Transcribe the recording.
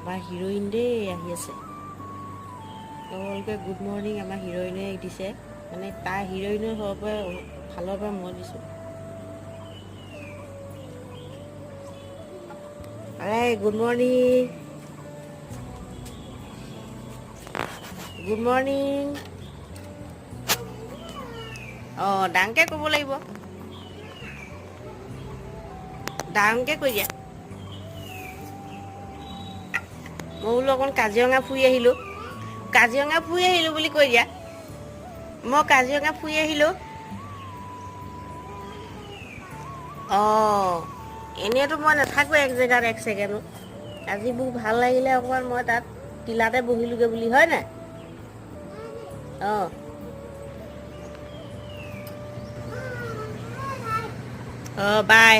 আমাৰ হিৰ'ইন দেই আহি আছে। তেওঁলোকে গুড মৰ্ণিং আমাৰ হিৰ'ইনে দিছে, মানে তাৰ হিৰ'ইনৰ ফালৰ পৰা মই দিছোঁ। আৰে গুড মৰ্ণিং, গুড মৰ্ণিং। অঁ ডাঙৰকৈ ক'ব লাগিব, ডাঙৰকৈ কৈ দিয়া। মই বোলো অকণ কাজিৰঙা ফুৰি আহিলোঁ, কাজিৰঙা ফুৰি আহিলোঁ বুলি কৈ দিয়া। মই কাজিৰঙা ফুৰি আহিলোঁ। অঁ এনেইতো মই নাথাকোঁ এক জেগাত এক ছেকেণ্ডো। আজি মোক ভাল লাগিলে অকণমান, মই তাত টিলাতে বহিলোগৈ বুলি, হয় নাই? অঁ অঁ বাই।